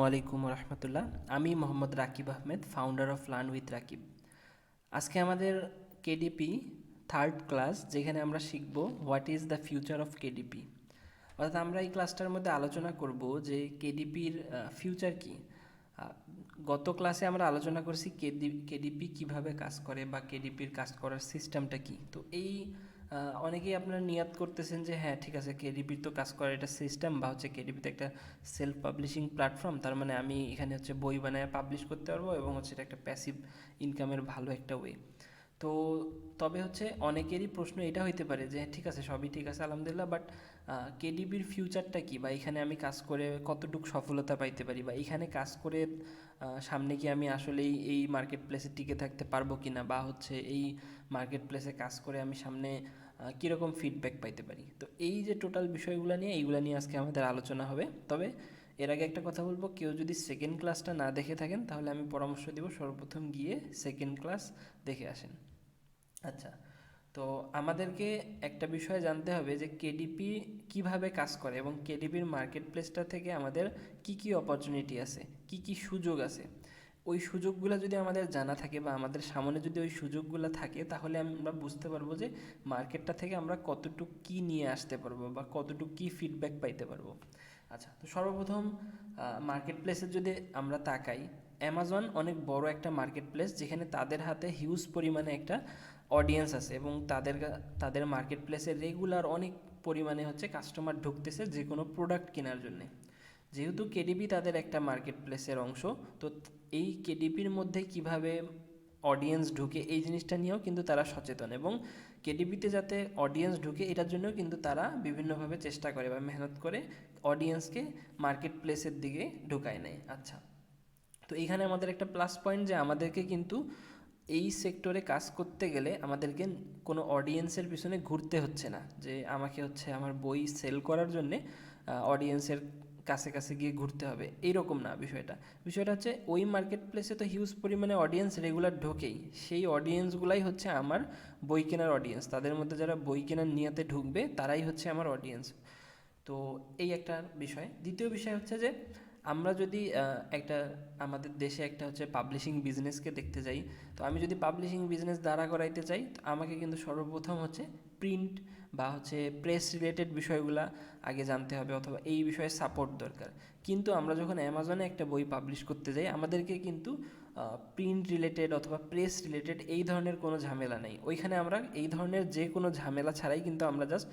ওয়ালাইকুম রহমতুল্লাহ। আমি Mohammad Rakib Ahmed, founder of learn with Rakib. আজকে আমাদের কেডিপি থার্ড ক্লাস, যেখানে আমরা শিখব what is the future of KDP. অর্থাৎ আমরা এই ক্লাসটার মধ্যে আলোচনা করব যে কেডিপির ফিউচার কি। গত ক্লাসে আমরা আলোচনা করেছি কেডিপি কিভাবে কাজ করে বা কেডিপির কাজ করার সিস্টেমটা কি। তো এই অনেকেই আপনারা নিয়াত করতেছেন যে হ্যাঁ ঠিক আছে, কেডিপির তো কাজ করার একটা সিস্টেম বা হচ্ছে কেডিপিতে একটা সেলফ পাবলিশিং প্ল্যাটফর্ম, তার মানে আমি এখানে হচ্ছে বই বানায় পাবলিশ করতে পারবো এবং হচ্ছে এটা একটা প্যাসিভ ইনকামের ভালো একটা ওয়ে। তো তবে হচ্ছে অনেকেরই প্রশ্ন এটা হইতে পারে যে ঠিক আছে, সবই ঠিক আছে আলহামদুলিল্লাহ, বাট কেডিবির ফিউচারটা কি, বা এখানে আমি কাজ করে কতটুকু সফলতা পাইতে পারি, বা এখানে কাজ করে সামনে কি আমি আসলেই এই মার্কেট প্লেসে টিকে থাকতে পারবো কি না, বা হচ্ছে এই মার্কেট প্লেসে কাজ করে আমি সামনে কীরকম ফিডব্যাক পাইতে পারি। তো এই যে টোটাল বিষয়গুলো নিয়ে এইগুলো নিয়ে আজকে আমাদের আলোচনা হবে। তবে এর আগে একটা কথা বলবো, কেউ যদি সেকেন্ড ক্লাসটা না দেখে থাকেন তাহলে আমি পরামর্শ দিব সর্বপ্রথম গিয়ে সেকেন্ড ক্লাস দেখে আসেন। আচ্ছা, তো আমাদেরকে একটা বিষয় জানতে হবে যে কেডিপি কিভাবে কাজ করে এবং কেডিপির মার্কেট প্লেসটা থেকে আমাদের কি কি অপরচুনিটি আছে, কি কি সুযোগ আছে। ওই সুযোগগুলো যদি আমাদের জানা থাকে বা আমাদের সামনে যদি ওই সুযোগগুলো থাকে, তাহলে আমরা বুঝতে পারবো যে মার্কেটটা থেকে আমরা কতটুকু কী নিয়ে আসতে পারবো বা কতটুকু কী ফিডব্যাক পাইতে পারবো। আচ্ছা, তো সর্বপ্রথম মার্কেট প্লেসে যদি আমরা তাকাই, অ্যামাজন অনেক বড় একটা মার্কেট প্লেস, যেখানে তাদের হাতে হিউজ পরিমাণে একটা অডিয়েন্স আছে এবং তাদের মার্কেট প্লেসে রেগুলার অনেক পরিমাণে হচ্ছে কাস্টমার ঢুকতেছে যে কোনো প্রোডাক্ট কেনার জন্যে। যেহেতু কেডিপি তাদের একটা মার্কেট প্লেসের অংশ, তো এই কেডিপির মধ্যে কিভাবে অডিয়েন্স ঢুকে এই জিনিসটা নিয়েও কিন্তু তারা সচেতন, এবং কেডিপিতে যাতে অডিয়েন্স ঢুকে এটার জন্যও কিন্তু তারা বিভিন্নভাবে চেষ্টা করে বা মেহনত করে অডিয়েন্সকে মার্কেট প্লেসের দিকে ঢুকায় নেয়। আচ্ছা, তো এইখানে আমাদের একটা প্লাস পয়েন্ট যে আমাদেরকে কিন্তু এই সেক্টরে কাজ করতে গেলে আমাদেরকে কোনো অডিয়েন্সের পিছনে ঘুরতে হচ্ছে না, যে আমাকে হচ্ছে আমার বই সেল করার জন্যে অডিয়েন্সের কাছে কাছে গিয়ে ঘুরতে হবে, এইরকম না বিষয়টা। বিষয়টা হচ্ছে ওই মার্কেট প্লেসে তো হিউজ পরিমাণে অডিয়েন্স রেগুলার ঢোকেই, সেই অডিয়েন্সগুলাই হচ্ছে আমার বই কেনার অডিয়েন্স। তাদের মধ্যে যারা বই কেনার নিয়াতে ঢুকবে তারাই হচ্ছে আমার অডিয়েন্স। তো এই একটা বিষয়। দ্বিতীয় বিষয় হচ্ছে যে আমরা যদি একটা আমাদের দেশে একটা হচ্ছে পাবলিশিং বিজনেসকে দেখতে যাই, তো আমি যদি পাবলিশিং বিজনেস দাঁড়া করাইতে চাই, তো আমাকে কিন্তু সর্বপ্রথম হচ্ছে প্রিন্ট বা হচ্ছে প্রেস রিলেটেড বিষয়গুলা আগে জানতে হবে, অথবা এই বিষয়ে সাপোর্ট দরকার। কিন্তু আমরা যখন অ্যামাজনে একটা বই পাবলিশ করতে যাই, আমাদেরকে কিন্তু প্রিন্ট রিলেটেড অথবা প্রেস রিলেটেড এই ধরনের কোনো ঝামেলা নেই। ওইখানে আমরা এই ধরনের যে কোনো ঝামেলা ছাড়াই কিন্তু আমরা জাস্ট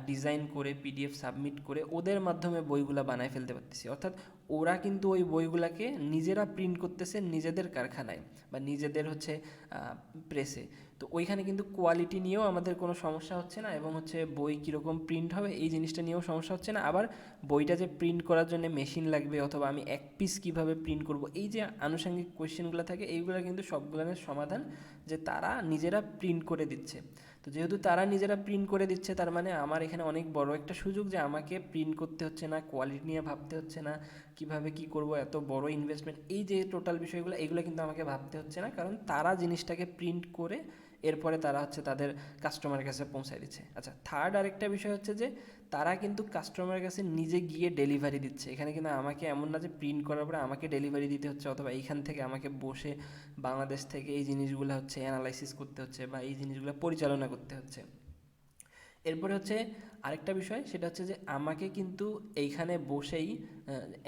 ডিজাইন করে পিডিএফ সাবমিট করে ওদের মাধ্যমে বইগুলা বানায় ফেলতে পারতেছি। অর্থাৎ ওরা কিন্তু ওই বইগুলাকে নিজেরা প্রিন্ট করতেছে নিজেদের কারখানায় বা নিজেদের হচ্ছে প্রেসে। তো ওইখানে কিন্তু কোয়ালিটি নিয়েও আমাদের কোনো সমস্যা হচ্ছে না, এবং হচ্ছে বই কীরকম প্রিন্ট হবে এই জিনিসটা নিয়েও সমস্যা হচ্ছে না। আবার বইটা যে প্রিন্ট করার জন্য মেশিন লাগবে অথবা আমি এক পিস কীভাবে প্রিন্ট করব, এই যে আনুষঙ্গিক কোয়েশ্চেনগুলো থাকে, এইগুলো কিন্তু সবগুলোর সমাধান যে তারা নিজেরা প্রিন্ট করে দিচ্ছে। তো যেহেতু তারা নিজেরা প্রিন্ট করে দিচ্ছে, তার মানে আমার এখানে অনেক বড় একটা সুযোগ যে আমাকে প্রিন্ট করতে হচ্ছে না, কোয়ালিটি নিয়ে ভাবতে হচ্ছে না, কিভাবে কি করব, এত বড় ইনভেস্টমেন্ট, এই যে টোটাল বিষয়গুলো এগুলো কিন্তু আমাকে ভাবতে হচ্ছে না, কারণ তারা জিনিসটাকে প্রিন্ট করে এরপরে তারা হচ্ছে তাদের কাস্টমারের কাছে পৌঁছায় দিচ্ছে। আচ্ছা, থার্ড আরেকটা বিষয় হচ্ছে যে তারা কিন্তু কাস্টমারের কাছে নিজে গিয়ে ডেলিভারি দিচ্ছে। এখানে কিন্তু আমাকে এমন না যে প্রিন্ট করার পরে আমাকে ডেলিভারি দিতে হচ্ছে, অথবা এইখান থেকে আমাকে বসে বাংলাদেশ থেকে এই জিনিসগুলো হচ্ছে অ্যানালাইসিস করতে হচ্ছে বা এই জিনিসগুলো পরিচালনা করতে হচ্ছে। এরপরে হচ্ছে আরেকটা বিষয়, সেটা হচ্ছে যে আমাকে কিন্তু এইখানে বসেই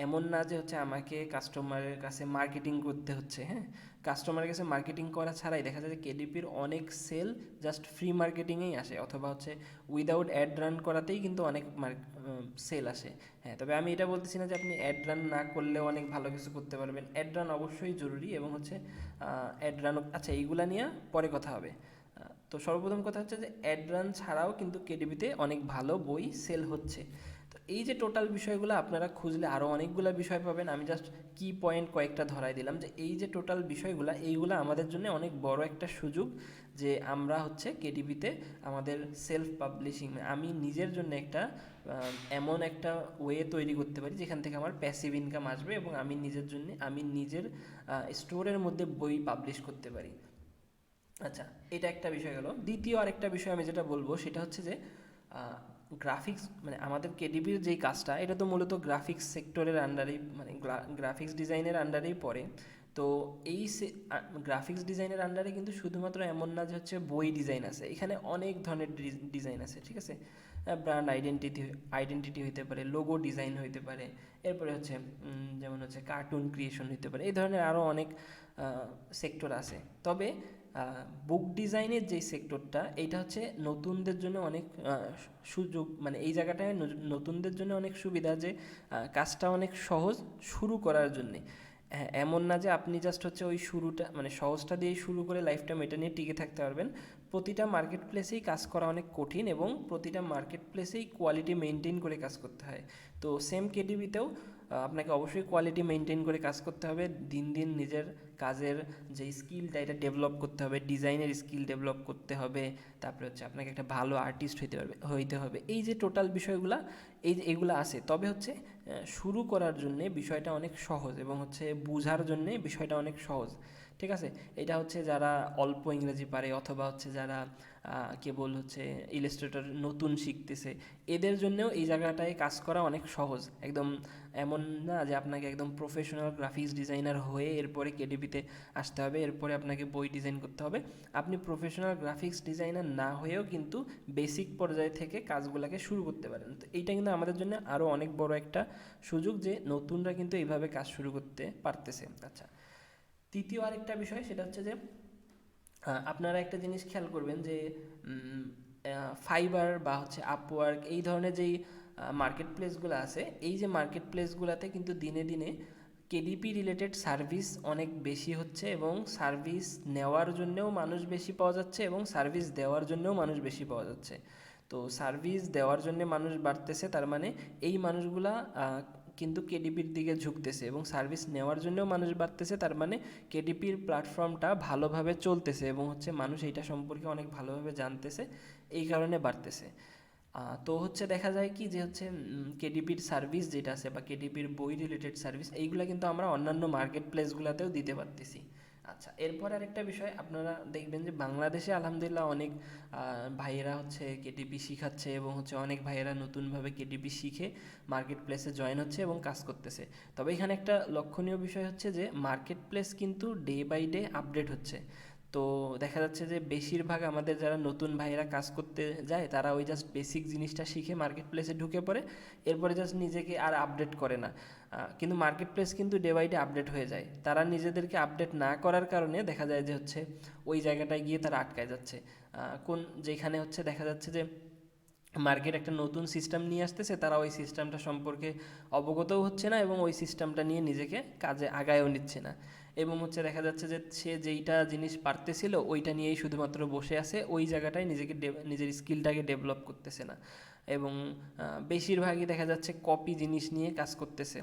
এমন না যে হচ্ছে আমাকে কাস্টমারের কাছে মার্কেটিং করতে হচ্ছে। হ্যাঁ, কাস্টমারের কাছে মার্কেটিং করা ছাড়াই দেখা যায় যে কেডিপির অনেক সেল জাস্ট ফ্রি মার্কেটিংয়েই আসে, অথবা হচ্ছে উইদাউট অ্যাড রান করাতেই কিন্তু অনেক সেল আসে। হ্যাঁ, তবে আমি এটা বলতেছি না যে আপনি অ্যাড রান না করলেও অনেক ভালো কিছু করতে পারবেন। অ্যাড রান অবশ্যই জরুরি, এবং হচ্ছে অ্যাড রান, আচ্ছা এইগুলা নিয়ে পরে কথা হবে। তো সর্বপ্রথম কথা হচ্ছে যে অ্যাড রান ছাড়াও কিন্তু কেডিবিতে অনেক ভালো বই সেল হচ্ছে। তো এই যে টোটাল বিষয়গুলো আপনারা খুঁজলে আরও অনেকগুলো বিষয় পাবেন, আমি জাস্ট কি পয়েন্ট কয়েকটা ধরাই দিলাম যে এই যে টোটাল বিষয়গুলো, এইগুলো আমাদের জন্য অনেক বড় একটা সুযোগ যে আমরা হচ্ছে কেডিবিতে আমাদের সেলফ পাবলিশিং, আমি নিজের জন্য একটা এমন একটা ওয়ে তৈরি করতে পারি যেখান থেকে আমার প্যাসিভ ইনকাম আসবে, এবং আমি নিজের জন্য আমি নিজের স্টোরের মধ্যে বই পাবলিশ করতে পারি। আচ্ছা, এটা একটা বিষয় গেল। দ্বিতীয় আরেকটা বিষয় আমি যেটা বলবো সেটা হচ্ছে যে গ্রাফিক্স মানে আমাদের কেডিপির যেই কাজটা, এটা তো মূলত গ্রাফিক্স সেক্টরের আন্ডারেই, মানে গ্রাফিক্স ডিজাইনের আন্ডারেই পড়ে। তো এই গ্রাফিক্স ডিজাইনের আন্ডারে কিন্তু শুধুমাত্র এমন না যে হচ্ছে বই ডিজাইন আছে, এখানে অনেক ধরনের ডিজাইন আছে, ঠিক আছে। ব্র্যান্ড আইডেন্টিটি হইতে পারে, লোগো ডিজাইন হইতে পারে, এরপরে হচ্ছে যেমন হচ্ছে কার্টুন ক্রিয়েশন হইতে পারে, এই ধরনের আরও অনেক সেক্টর আছে। তবে বুক ডিজাইনের যেই সেক্টরটা, এইটা হচ্ছে নতুনদের জন্য অনেক সুযোগ, মানে এই জায়গাটায় নতুনদের জন্য অনেক সুবিধা যে কাজটা অনেক সহজ শুরু করার জন্যে। হ্যাঁ, এমন না যে আপনি জাস্ট হচ্ছে ওই শুরুটা মানে সহজটা দিয়েই শুরু করে লাইফটা এটা নিয়ে টিকে থাকতে পারবেন। প্রতিটা মার্কেট প্লেসেই কাজ করা অনেক কঠিন এবং প্রতিটা মার্কেট প্লেসেই কোয়ালিটি মেনটেন করে কাজ করতে হয়। তো সেম কেডিবিতেও আপনাকে অবশ্যই কোয়ালিটি মেনটেন করে কাজ করতে হবে, দিন দিন নিজের কাজের যে স্কিলটা এটা ডেভেলপ করতে হবে, ডিজাইনের স্কিল ডেভেলপ করতে হবে, তারপরে হচ্ছে আপনাকে একটা ভালো আর্টিস্ট হইতে হবে। এই যে টোটাল বিষয়গুলা, এগুলো আছে। তবে হচ্ছে শুরু করার জন্যে বিষয়টা অনেক সহজ এবং হচ্ছে বোঝার জন্যে বিষয়টা অনেক সহজ, ঠিক আছে। এটা হচ্ছে যারা অল্প ইংরেজি পারে অথবা হচ্ছে যারা কেবল হচ্ছে ইলাস্ট্রেটর নতুন শিখতেছে, এদের জন্যও এই জায়গাটায় কাজ করা অনেক সহজ। একদম এমন না যে আপনাকে একদম প্রফেশনাল গ্রাফিক্স ডিজাইনার হয়ে এরপরে কেডিপিতে আসতে হবে, এরপরে আপনাকে বই ডিজাইন করতে হবে। আপনি প্রফেশনাল গ্রাফিক্স ডিজাইনার না হয়েও কিন্তু বেসিক পর্যায় থেকে কাজগুলোকে শুরু করতে পারেন। তো এইটা কিন্তু আমাদের জন্য আরও অনেক বড় একটা সুযোগ যে নতুনরা কিন্তু এইভাবে কাজ শুরু করতে পারতেছে। আচ্ছা, তৃতীয় আরেকটা বিষয় সেটা হচ্ছে যে আপনারা একটা জিনিস খেয়াল করবেন যে ফাইবার বা হচ্ছে আপওয়ার্ক এই ধরনের যেই মার্কেট প্লেসগুলো আছে, এই যে মার্কেট প্লেসগুলোতে কিন্তু দিনে দিনে কেডিপি রিলেটেড সার্ভিস অনেক বেশি হচ্ছে এবং সার্ভিস নেওয়ার জন্যেও মানুষ বেশি পাওয়া যাচ্ছে এবং সার্ভিস দেওয়ার জন্যেও মানুষ বেশি পাওয়া যাচ্ছে। তো সার্ভিস দেওয়ার জন্য মানুষ বাড়তেছে, তার মানে এই মানুষগুলা কিন্তু কেডিপির দিকে ঝুঁকতেছে, এবং সার্ভিস নেওয়ার জন্যও মানুষ বাড়তেছে, তার মানে কেডিপির প্ল্যাটফর্মটা ভালোভাবে চলতেছে এবং হচ্ছে মানুষ এইটা সম্পর্কে অনেক ভালোভাবে জানতেছে, এই কারণে বাড়তেছে। তো হচ্ছে দেখা যায় কি যে হচ্ছে কেডিপির সার্ভিস যেটা আছে বা কেডিপির বই রিলেটেড সার্ভিস, এইগুলো কিন্তু আমরা অন্যান্য মার্কেট প্লেসগুলোতেও দিতে পারতেছি। আচ্ছা, এরপর আরেকটা বিষয়, আপনারা দেখবেন যে বাংলাদেশে আলহামদুলিল্লাহ অনেক ভাইয়েরা হচ্ছে কেডিপি শিখাচ্ছে এবং হচ্ছে অনেক ভাইয়েরা নতুনভাবে কেডিপি শিখে মার্কেট প্লেসে জয়েন হচ্ছে এবং কাজ করতেছে। তবে এখানে একটা লক্ষণীয় বিষয় হচ্ছে যে মার্কেট প্লেস কিন্তু ডে বাই ডে আপডেট হচ্ছে। তো দেখা যাচ্ছে যে বেশিরভাগ আমাদের যারা নতুন ভাইয়েরা কাজ করতে যায়, তারা ওই জাস্ট বেসিক জিনিসটা শিখে মার্কেট প্লেসে ঢুকে পড়ে, এরপরে জাস্ট নিজেকে আর আপডেট করে না। কিন্তু মার্কেট প্লেস কিন্তু ডে বাই ডে আপডেট হয়ে যায়, তারা নিজেদেরকে আপডেট না করার কারণে দেখা যায় যে হচ্ছে ওই জায়গাটায় গিয়ে তারা আটকায় যাচ্ছে। যেখানে হচ্ছে দেখা যাচ্ছে যে মার্কেট একটা নতুন সিস্টেম নিয়ে আসতেছে, তারা ওই সিস্টেমটা সম্পর্কে অবগতও হচ্ছে না এবং ওই সিস্টেমটা নিয়ে নিজেকে কাজে আগায়ও নিচ্ছে না, এবং হচ্ছে দেখা যাচ্ছে যে সে যেইটা জিনিস পারতেছিল ওইটা নিয়েই শুধুমাত্র বসে আছে, ওই জায়গাটায় নিজের স্কিলটাকে ডেভেলপ করতেছে না। এবং বেশিরভাগই দেখা যাচ্ছে কপি জিনিস নিয়ে কাজ করতেছে,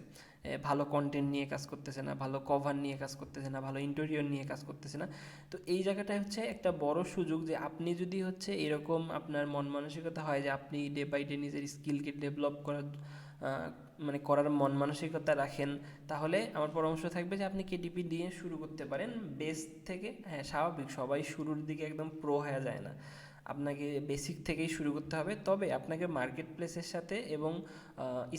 ভালো কন্টেন্ট নিয়ে কাজ করতেছে না, ভালো কভার নিয়ে কাজ করতেছে না, ভালো ইন্টেরিয়র নিয়ে কাজ করতেছে না। তো এই জায়গাটায় হচ্ছে একটা বড় সুযোগ যে আপনি যদি হচ্ছে এরকম আপনার মন মানসিকতা হয় যে আপনি ডে বাই ডে নিজের স্কিলকে ডেভেলপ করার মানে করার মন মানসিকতা রাখেন, তাহলে আমার পরামর্শ থাকবে যে আপনি কেডিপি দিয়ে শুরু করতে পারেন বেস থেকে। হ্যাঁ, স্বাভাবিক, সবাই শুরুর দিকে একদম প্রো হয়ে যায় না, আপনাকে বেসিক থেকেই শুরু করতে হবে। তবে আপনাকে মার্কেট প্লেসের সাথে এবং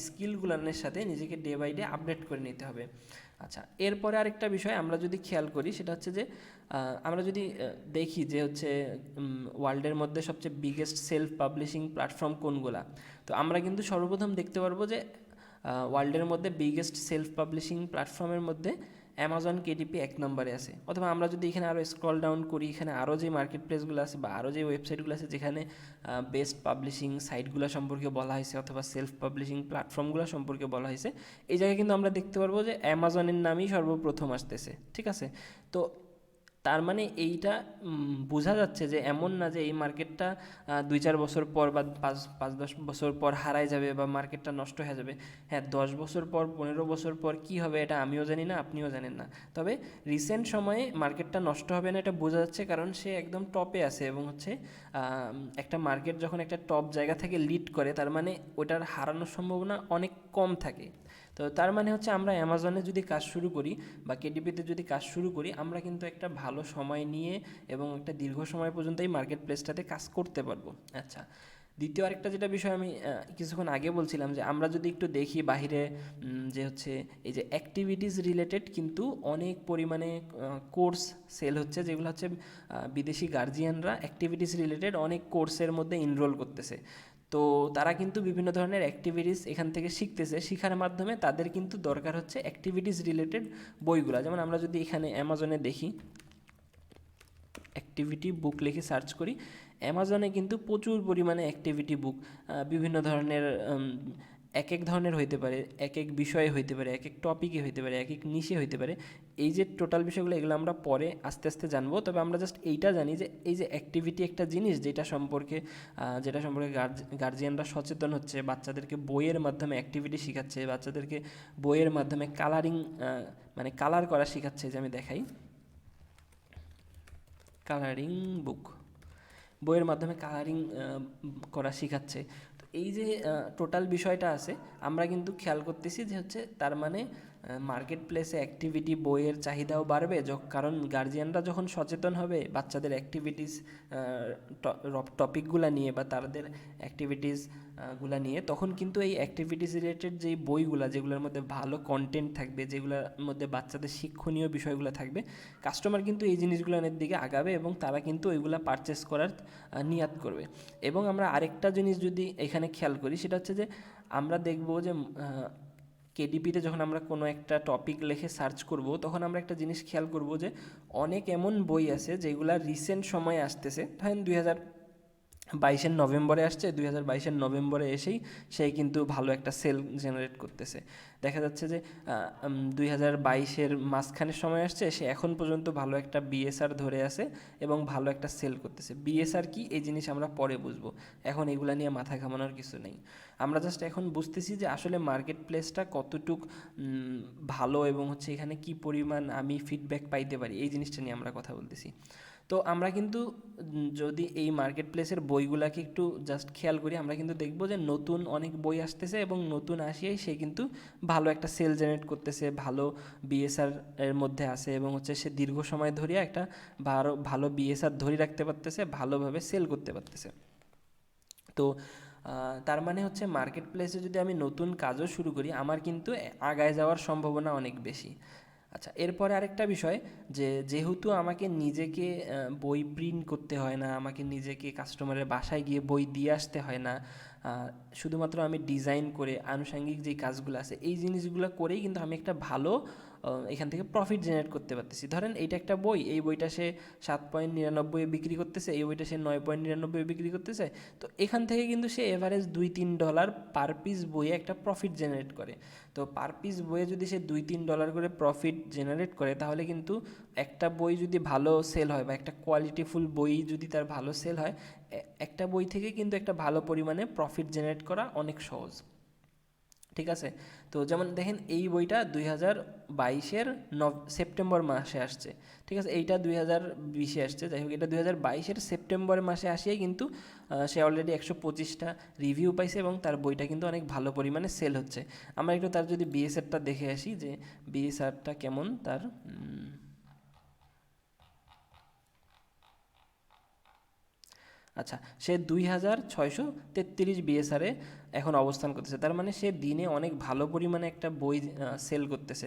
স্কিলগুলোর সাথে নিজেকে ডে বাই ডে আপডেট করে নিতে হবে। আচ্ছা, এরপরে আরেকটা বিষয় আমরা যদি খেয়াল করি সেটা হচ্ছে যে আমরা যদি দেখি যে হচ্ছে ওয়ার্ল্ডের মধ্যে সবচেয়ে বিগেস্ট সেলফ পাবলিশিং প্ল্যাটফর্ম কোনগুলা, তো আমরা কিন্তু সর্বপ্রথম দেখতে পারবো যে ওয়ার্ল্ডের মধ্যে বিগেস্ট সেলফ পাবলিশিং প্ল্যাটফর্মের মধ্যে অ্যামাজন কেডিপি 1 নম্বরে আছে। অথবা আমরা যদি এখানে আরও স্ক্রল ডাউন করি, এখানে আরও যে মার্কেট প্লেসগুলো আছে বা আরও যে ওয়েবসাইটগুলো আছে যেখানে বেস্ট পাবলিশিং সাইটগুলো সম্পর্কে বলা হয়েছে অথবা সেলফ পাবলিশিং প্ল্যাটফর্মগুলো সম্পর্কে বলা হয়েছে, এই জায়গায় কিন্তু আমরা দেখতে পারবো যে অ্যামাজনের নামই সর্বপ্রথম আসতেছে, ঠিক আছে। তো তার মানে এইটা বোঝা যাচ্ছে যে এমন না যে এই মার্কেটটা 2-4 বছর পর বা 5-10 বছর পর হারায় যাবে বা মার্কেটটা নষ্ট হয়ে যাবে। হ্যাঁ, 10 বছর পর 15 বছর পর কী হবে এটা আমিও জানি না, আপনিও জানেন না। তবে রিসেন্ট সময়ে মার্কেটটা নষ্ট হবে না এটা বোঝা যাচ্ছে, কারণ সে একদম টপে আছে এবং হচ্ছে একটা মার্কেট যখন একটা টপ জায়গা থেকে লিড করে, তার মানে ওটার হারানোর সম্ভাবনা অনেক কম থাকে। তো তার মানে হচ্ছে আমরা অ্যামাজনে যদি কাজ শুরু করি বা কেডিপিতে যদি কাজ শুরু করি, আমরা কিন্তু একটা ভালো সময় নিয়ে এবং একটা দীর্ঘ সময় পর্যন্ত এই মার্কেট প্লেসটাতে কাজ করতে পারবো। আচ্ছা, দ্বিতীয় আরেকটা যেটা বিষয় আমি কিছুক্ষণ আগে বলছিলাম, যে আমরা যদি একটু দেখি বাহিরে, যে হচ্ছে এই যে অ্যাক্টিভিটিস রিলেটেড কিন্তু অনেক পরিমাণে কোর্স সেল হচ্ছে, যেগুলো হচ্ছে বিদেশি গার্জিয়ানরা অ্যাক্টিভিটিস রিলেটেড অনেক কোর্সের মধ্যে এনরোল করতেছে। তো তারা কিন্তু বিভিন্ন ধরনের অ্যাক্টিভিটিস এখান থেকে শিখতেছে, শিখার মাধ্যমে তাদের কিন্তু দরকার হচ্ছে অ্যাক্টিভিটিস রিলেটেড বইগুলো। যেমন আমরা যদি এখানে অ্যামাজনে দেখি, অ্যাক্টিভিটি বুক লিখে সার্চ করি, অ্যামাজনে কিন্তু প্রচুর পরিমাণে অ্যাক্টিভিটি বুক বিভিন্ন ধরনের, এক এক ধরনের হইতে পারে, এক এক বিষয়ে হইতে পারে, এক এক টপিকে হইতে পারে, এক এক নিশে হইতে পারে। এই যে টোটাল বিষয়গুলো, এগুলো আমরা পরে আস্তে আস্তে জানবো। তবে আমরা জাস্ট এইটা জানি যে এই যে অ্যাক্টিভিটি একটা জিনিস, যেটা সম্পর্কে গার্জিয়ানরা সচেতন হচ্ছে, বাচ্চাদেরকে বইয়ের মাধ্যমে অ্যাক্টিভিটি শেখাচ্ছে, বাচ্চাদেরকে বইয়ের মাধ্যমে কালারিং, মানে কালার করা শেখাচ্ছে। যে আমি দেখাই, কালারিং বুক, বইয়ের মাধ্যমে কালারিং করা শেখাচ্ছে। তো এই যে টোটাল বিষয়টা আছে, আমরা কিন্তু খেয়াল করতেছি যে হচ্ছে তার মানে মার্কেট প্লেসে অ্যাক্টিভিটি বইয়ের চাহিদাও বাড়বে, কারণ গার্জিয়ানরা যখন সচেতন হবে বাচ্চাদের অ্যাক্টিভিটিস টপিকগুলো নিয়ে বা তাদের অ্যাক্টিভিটিস গুলা নিয়ে, তখন কিন্তু এই অ্যাক্টিভিটিস রিলেটেড যেই বইগুলা, যেগুলোর মধ্যে ভালো কন্টেন্ট থাকবে, যেগুলোর মধ্যে বাচ্চাদের শিক্ষণীয় বিষয়গুলো থাকবে, কাস্টমার কিন্তু এই জিনিসগুলোর দিকে আগাবে এবং তারা কিন্তু ওইগুলা পারচেস করার নিয়াত করবে। এবং আমরা আরেকটা জিনিস যদি এখানে খেয়াল করি, সেটা হচ্ছে যে আমরা দেখব যে কেডিপিতে যখন আমরা কোনো একটা টপিক লিখে সার্চ করব, তখন আমরা একটা জিনিস খেয়াল করব যে অনেক এমন বই আছে যেগুলা রিসেন্ট সময়ে আসতেছে, ধরেন 2022 নভেম্বরে আসছে, 2022 নভেম্বরে এসেই সেই কিন্তু ভালো একটা সেল জেনারেট করতেছে। দেখা যাচ্ছে যে 2022 মাঝখানের সময় আসছে, সে এখন পর্যন্ত ভালো একটা বিএসআর ধরে আছে এবং ভালো একটা সেল করতেছে। বিএসআর কি, এই জিনিস আমরা পরে বুঝবো, এখন এগুলা নিয়ে মাথা ঘামানোর কিছু নেই। আমরা জাস্ট এখন বুঝতেছি যে আসলে মার্কেট প্লেসটা কতটুক ভালো এবং হচ্ছে এখানে কি পরিমাণ আমি ফিডব্যাক পাইতে পারি, এই জিনিসটা নিয়ে আমরা কথা বলতেছি। তো আমরা কিন্তু যদি এই মার্কেট প্লেসের বইগুলাকে একটু জাস্ট খেয়াল করি, আমরা কিন্তু দেখব যে নতুন অনেক বই আসতেছে এবং নতুন আসিয়াই সে কিন্তু ভালো একটা সেল জেনারেট করতেছে, ভালো বিএসআর এর মধ্যে আছে এবং হচ্ছে সে দীর্ঘ সময় ধরে একটা ভালো বিএসআর ধরে রাখতে পারতেছে, ভালোভাবে সেল করতে পারতেছে। তো তার মানে হচ্ছে মার্কেট প্লেসে যদি আমি নতুন কাজও শুরু করি, আমার কিন্তু আগায় যাওয়ার সম্ভাবনা অনেক বেশি। আচ্ছা, এরপরে আরেকটা বিষয়, যেহেতু আমাকে নিজেকে বই প্রিন্ট করতে হয় না, আমাকে নিজেকে কাস্টমারের বাসায় গিয়ে বই দিয়ে আসতে হয় না, শুধুমাত্র আমি ডিজাইন করে আনুষঙ্গিক যে কাজগুলো আছে এই জিনিসগুলো করেই কিন্তু আমি একটা ভালো এখান থেকে প্রফিট জেনারেট করতে পারতেছি। ধরেন এইটা একটা বই, এই বইটা সে 7.99 বিক্রি করতেছে, এই বইটা সে 9.99 বিক্রি করতেছে। তো এখান থেকে কিন্তু সে এভারেজ $2-3 পার পিস বইয়ে একটা প্রফিট জেনারেট করে। তো পার পিস বইয়ে যদি সে $2-3 করে প্রফিট জেনারেট করে, তাহলে কিন্তু একটা বই যদি ভালো সেল হয় বা একটা কোয়ালিটিফুল বই যদি তার ভালো সেল হয়, একটা বই থেকে কিন্তু একটা ভালো পরিমাণে প্রফিট জেনারেট করা অনেক সহজ। ঠিক আছে? তো যেমন দেখেন, এই বইটা 2022 সেপ্টেম্বর মাসে আসছে। ঠিক আছে, এইটা 2020 আসছে, যাই হোক এটা 2022 সেপ্টেম্বর মাসে আসিয়াই কিন্তু সে অলরেডি 125টা রিভিউ পাইছে এবং তার বইটা কিন্তু অনেক ভালো পরিমাণে সেল হচ্ছে। আমরা একটু তার যদি বিএসআরটা দেখে আসি, যে বিএসআরটা কেমন তার। আচ্ছা, সে 2633 বিএসআরে এখন অবস্থান করতেছে। তার মানে সে দিনে অনেক ভালো পরিমাণে একটা বই সেল করতেছে,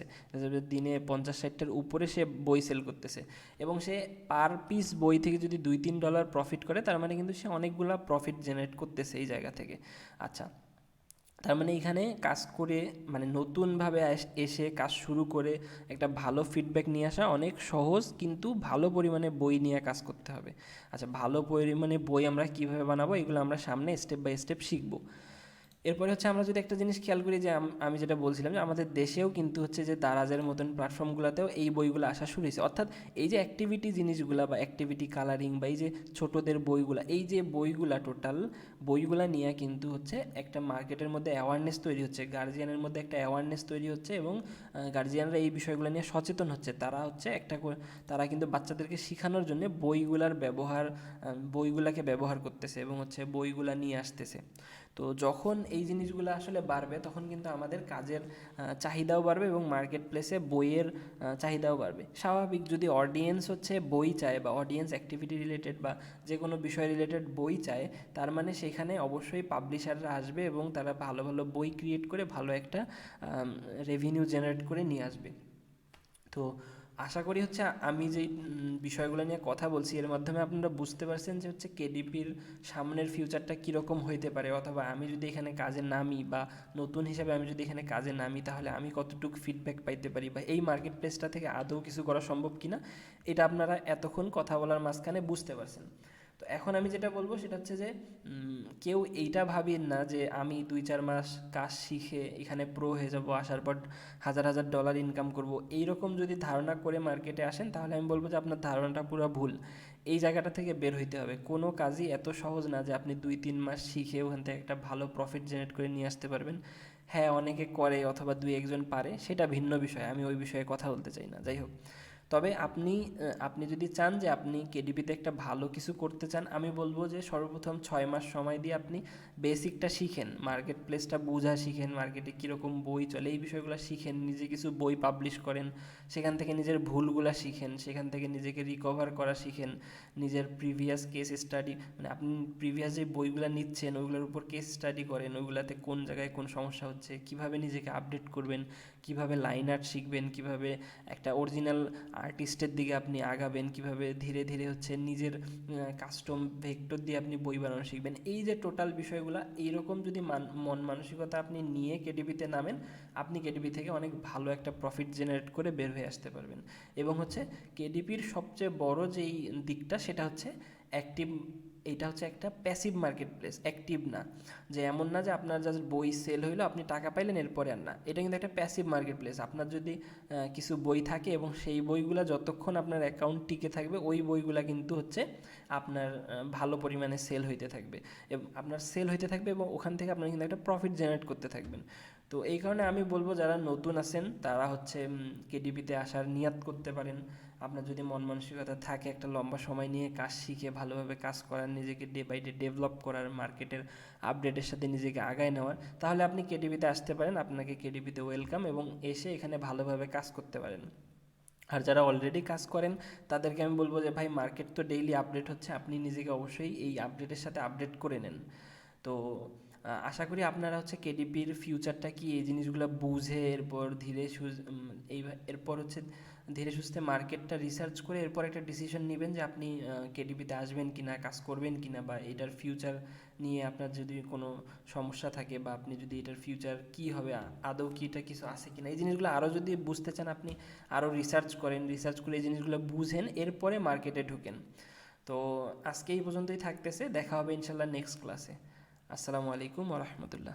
দিনে 50-60টার উপরে সে বই সেল করতেছে এবং সে পার পিস বই থেকে যদি $2-3 প্রফিট করে, তার মানে কিন্তু সে অনেকগুলা প্রফিট জেনারেট করতেছে এই জায়গা থেকে। আচ্ছা, তার মানে এখানে কাজ করে, মানে নতুনভাবে এসে কাজ শুরু করে একটা ভালো ফিডব্যাক নিয়ে আসা অনেক সহজ, কিন্তু ভালো পরিমাণে বই নিয়ে কাজ করতে হবে। আচ্ছা, ভালো পরিমাণে বই আমরা কীভাবে বানাবো, এগুলো আমরা সামনে স্টেপ বাই স্টেপ শিখবো। এরপরে হচ্ছে আমরা যদি একটা জিনিস খেয়াল করি, যে আমি যেটা বলছিলাম, যে আমাদের দেশেও কিন্তু হচ্ছে যে দারাজের মতন প্ল্যাটফর্মগুলোতেও এই বইগুলো আসা শুরু হয়েছে। অর্থাৎ এই যে অ্যাক্টিভিটি জিনিসগুলো বা অ্যাক্টিভিটি কালারিং বা এই যে ছোটোদের বইগুলা, এই যে বইগুলা, টোটাল বইগুলা নিয়ে কিন্তু হচ্ছে একটা মার্কেটের মধ্যে অ্যাওয়ারনেস তৈরি হচ্ছে, গার্জিয়ানের মধ্যে একটা অ্যাওয়ারনেস তৈরি হচ্ছে এবং গার্জিয়ানরা এই বিষয়গুলো নিয়ে সচেতন হচ্ছে। তারা হচ্ছে তারা কিন্তু বাচ্চাদেরকে শেখানোর জন্য বইগুলাকে ব্যবহার করতেছে এবং হচ্ছে বইগুলা নিয়ে আসতেছে। তো যখন এই জিনিসগুলো আসলে বাড়বে তখন কিন্তু আমাদের কাজের চাহিদাও বাড়বে এবং মার্কেট প্লেসে বইয়ের চাহিদাও বাড়বে। স্বাভাবিক, যদি অডিয়েন্স হচ্ছে বই চায় বা অডিয়েন্স অ্যাক্টিভিটি রিলেটেড বা যে কোনো বিষয় রিলেটেড বই চায়, তার মানে সেখানে অবশ্যই পাবলিশাররা আসবে এবং তারা ভালো ভালো বই ক্রিয়েট করে ভালো একটা রেভিনিউ জেনারেট করে নিয়ে আসবে। তো আশা করি হচ্ছে আমি যেই বিষয়গুলো নিয়ে কথা বলছি এর মাধ্যমে আপনারা বুঝতে পারছেন যে হচ্ছে কেডিপির সামনের ফিউচারটা কীরকম হইতে পারে, অথবা আমি যদি এখানে কাজে নামি বা নতুন হিসেবে আমি যদি এখানে কাজে নামি তাহলে আমি কতটুকু ফিডব্যাক পাইতে পারি বা এই মার্কেট প্লেসটা থেকে আদৌ কিছু করা সম্ভব কিনা, এটা আপনারা এতক্ষণ কথা বলার মাঝখানে বুঝতে পারছেন। তো এখন আমি যেটা বলবো সেটা হচ্ছে যে কেউ এইটা ভাবেন না যে আমি 2-4 মাস কাজ শিখে এখানে প্রো হয়ে যাব, আসার পর হাজার হাজার ডলার ইনকাম করব, এইরকম যদি ধারণা করে মার্কেটে আসেন তাহলে আমি বলবো যে আপনার ধারণাটা পুরো ভুল। এই জায়গাটা থেকে বের হইতে হবে। কোনো কাজই এত সহজ না যে আপনি 2-3 মাস শিখে ওখান থেকে একটা ভালো প্রফিট জেনারেট করে নিয়ে আসতে পারবেন। হ্যাঁ, অনেকে করে অথবা 2-1 জন পারে, সেটা ভিন্ন বিষয়, আমি ওই বিষয়ে কথা বলতে চাই না। যাই হোক, তবে আপনি যদি চান যে আপনি কেডিপিতে একটা ভালো কিছু করতে চান, আমি বলবো যে সর্বপ্রথম 6 মাস সময় দিয়ে আপনি বেসিকটা শিখেন, মার্কেট প্লেসটা বোঝা শিখেন, মার্কেটে কীরকম বই চলে এই বিষয়গুলো শিখেন, নিজে কিছু বই পাবলিশ করেন, সেখান থেকে নিজের ভুলগুলা শিখেন, সেখান থেকে নিজেকে রিকভার করা শিখেন, নিজের প্রিভিয়াস কেস স্টাডি, মানে আপনি প্রিভিয়াস যে বইগুলো নিচ্ছেন ওইগুলোর উপর কেস স্টাডি করেন, ওইগুলাতে কোন জায়গায় কোন সমস্যা হচ্ছে, কিভাবে নিজেকে আপডেট করবেন, কিভাবে লাইন আর্ট শিখবেন, কিভাবে একটা অরিজিনাল আর্টিস্টের দিকে আপনি আগাবেন, কিভাবে ধীরে ধীরে হচ্ছে নিজের কাস্টম ভেক্টর দিয়ে আপনি বই বানানো শিখবেন। এই যে টোটাল বিষয়গুলো, এইরকম যদি মন মানসিকতা আপনি নিয়ে কেডিপিতে নামেন, আপনি কেডিপি থেকে অনেক ভালো একটা প্রফিট জেনারেট করে বের হয়ে আসতে পারবেন। এবং হচ্ছে কেডিপির সবচেয়ে বড় যেই দিকটা সেটা হচ্ছে অ্যাক্টিভ, এটা হচ্ছে একটা প্যাসিভ মার্কেট প্লেস, অ্যাক্টিভ না। যে এমন না যে আপনার জাস্ট বই সেল হইলো আপনি টাকা পাইলেন এরপরে আর না, এটা কিন্তু একটা প্যাসিভ মার্কেট প্লেস। আপনার যদি কিছু বই থাকে এবং সেই বইগুলো যতক্ষণ আপনার অ্যাকাউন্ট টিকে থাকবে ওই বইগুলো কিন্তু হচ্ছে আপনার ভালো পরিমাণে সেল হইতে থাকবে এবং আপনার সেল হইতে থাকবে এবং ওখান থেকে আপনার কিন্তু একটা প্রফিট জেনারেট করতে থাকবেন। তো এই কারণে আমি বলবো যারা নতুন আছেন তারা হচ্ছে কেডিপিতে আসার নিয়াত করতে পারেন। আপনার যদি মন মানসিকতা থাকে একটা লম্বা সময় নিয়ে কাজ শিখে ভালোভাবে কাজ করার, নিজেকে ডে বাই ডে ডেভেলপ করার, মার্কেটের আপডেটের সাথে নিজেকে আগায় নেওয়ার, তাহলে আপনি কেডিপিতে আসতে পারেন। আপনাকে কেডিপিতে ওয়েলকাম, এবং এসে এখানে ভালোভাবে কাজ করতে পারেন। আর যারা অলরেডি কাজ করেন তাদেরকে আমি বলবো যে ভাই মার্কেট তো ডেইলি আপডেট হচ্ছে, আপনি নিজেকে অবশ্যই এই আপডেটের সাথে আপডেট করে নেন। তো আশা করি আপনারা হচ্ছে কেডিপির ফিউচারটা কি এই জিনিসগুলো বুঝে এরপর এরপর হচ্ছে ধীরে সুস্থে মার্কেটটা রিসার্চ করে এরপর একটা ডিসিশন নেবেন যে আপনি কেডিপিতে আসবেন কি না, কাজ করবেন কি না, বা এটার ফিউচার নিয়ে আপনার যদি কোনো সমস্যা থাকে বা আপনি যদি এটার ফিউচার কি হবে, আদৌ কি এটা কিছু আছে কি না, এই জিনিসগুলো আরও যদি বুঝতে চান আপনি আরও রিসার্চ করেন, রিসার্চ করে এই জিনিসগুলো বুঝেন, এরপরে মার্কেটে ঢুকেন। তো আজকে এই পর্যন্তই থাকতেছে, দেখা হবে ইনশাল্লাহ নেক্সট ক্লাসে। আসসালামু আলাইকুম ওয়া রাহমাতুল্লাহ।